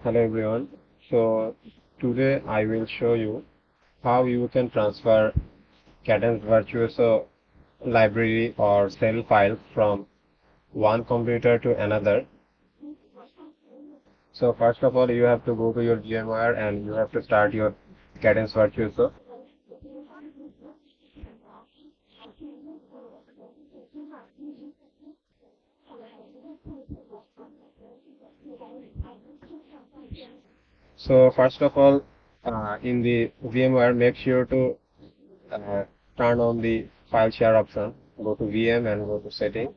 Hello everyone. So today I will show you how you can transfer Cadence Virtuoso library or cell files from one computer to another. So first of all, you have to go to your VMware and you have to start your Cadence Virtuoso. So first of all, in the VMware, make sure to uh, turn on the file share option. Go to VM and go to settings,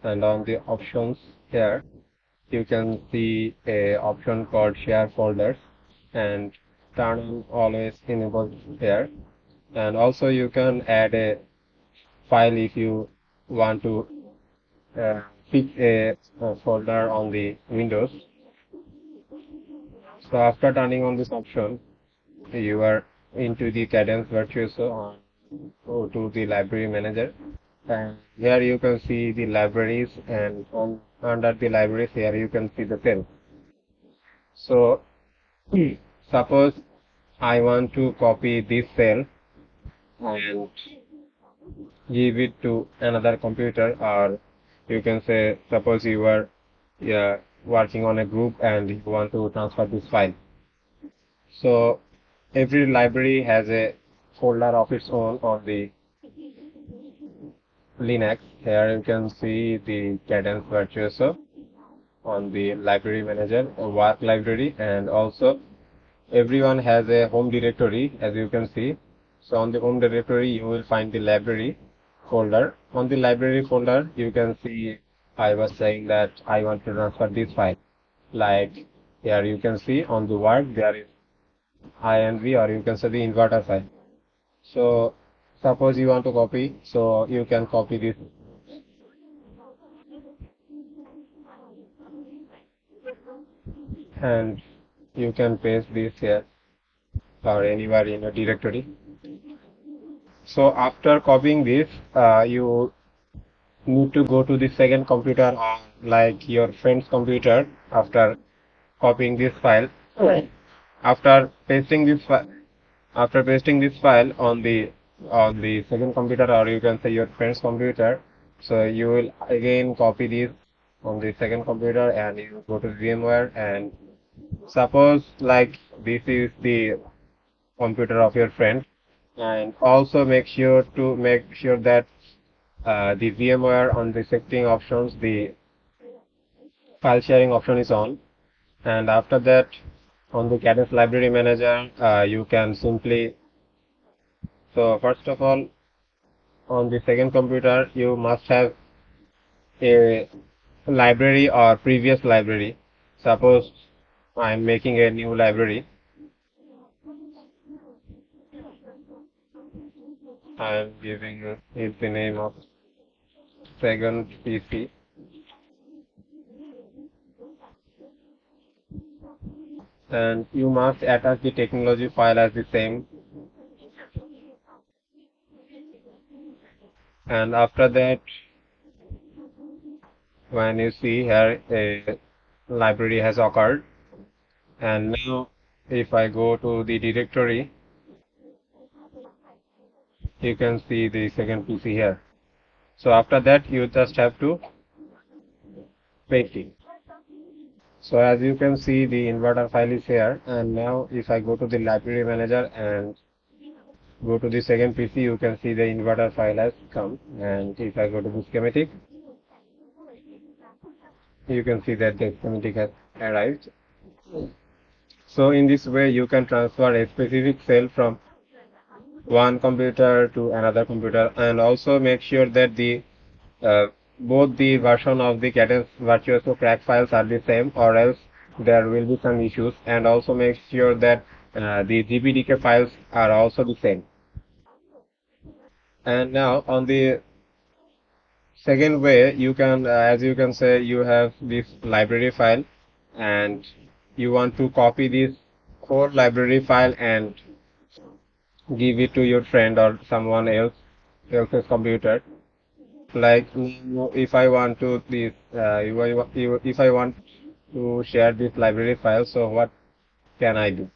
and on the options here you can see a option called share folders, and turn on always enable here. And also you can add a file if you want to uh, fix a folder on the Windows. So after turning on this option, you are into the Cadence Virtuoso and go to the library manager. And here you can see the libraries, and under the libraries here you can see the cell. So suppose I want to copy this cell and give it to another computer, or you can say suppose you are working on a group and you want to transfer this file. So every library has a folder of its own on the Linux. Here you can see the Cadence Virtuoso on the library manager, work library, and also everyone has a home directory, as you can see. So on the home directory you will find the library folder. On the library folder you can see I was saying that I want to transfer this file. Like here you can see on the work there is INV, or you can say the inverter file. So suppose you want to copy, so you can copy this and you can paste this here or anywhere in a directory. So after copying this, you need to go to the second computer, or like your friend's computer, after copying this file. After pasting this file on the second computer, or you can say your friend's computer, so you will again copy this on the second computer and you go to VMware, and suppose like this is the computer of your friend, and also make sure that the VMware on the setting options, the file sharing option is on. And after that, on the Cadence library manager, you can simply, so first of all, on the second computer you must have a library or previous library. Suppose I am making a new library. I am giving it the name of second PC, and you must attach the technology file as the same. And after that, when you see here a library has occurred, and now if I go to the directory, you can see the second PC here. So after that you just have to paste it. So as you can see, the inverter file is here, and now if I go to the library manager and go to the second PC, you can see the inverter file has come. And if I go to the schematic, you can see that the schematic has arrived. So in this way you can transfer a specific cell from one computer to another computer, and also make sure that the both the version of the Cadence Virtuoso crack files are the same, or else there will be some issues. And also make sure that the GPDK files are also the same. And now on the second way, you can, as you can say, you have this library file and you want to copy this whole library file and give it to your friend or someone else's computer. Like if I want to this, if I want to share this library file. So what can I do?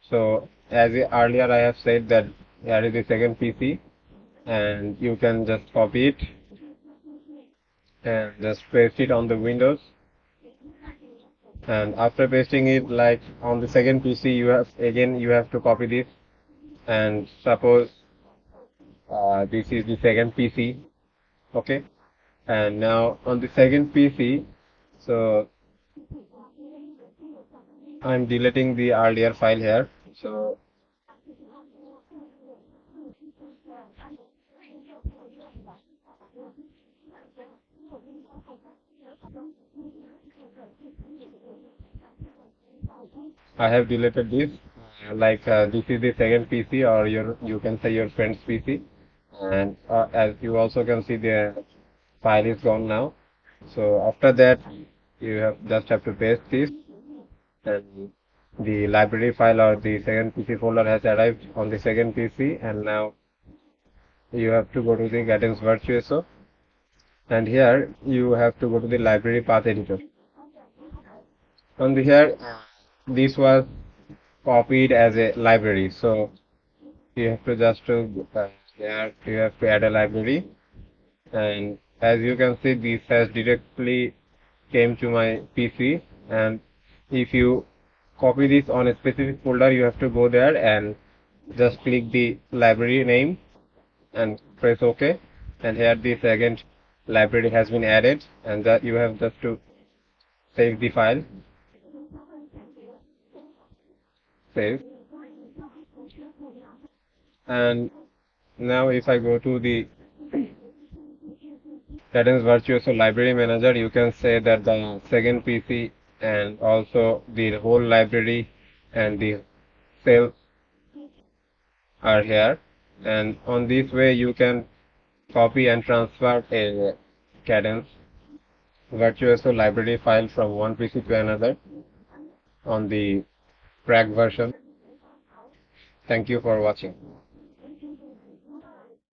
So as earlier I have said that here is the second PC, and you can just copy it and just paste it on the Windows. And after pasting it, like on the second PC, you have to copy this. And suppose this is the second PC, okay? And now on the second PC, so I'm deleting the earlier file here. So I have deleted this. This is the second PC, or you can say your friend's PC. And as you also can see, the file is gone now. So after that, you have to paste this, and the library file or the second PC folder has arrived on the second PC. And now you have to go to the Cadence Virtuoso, and here you have to go to the library path editor. On the here, this was copied as a library, so you have to here you have to add a library. And as you can see, this has directly came to my PC. And if you copy this on a specific folder, you have to go there and just click the library name and press OK. And here the second library has been added, and that you have just to save the file. Save. And now if I go to the Cadence Virtuoso Library Manager, you can say that the second PC and also the whole library and the cells are here. And on this way, you can copy and transfer a Cadence Virtuoso library file from one PC to another on the crack version. Thank you for watching.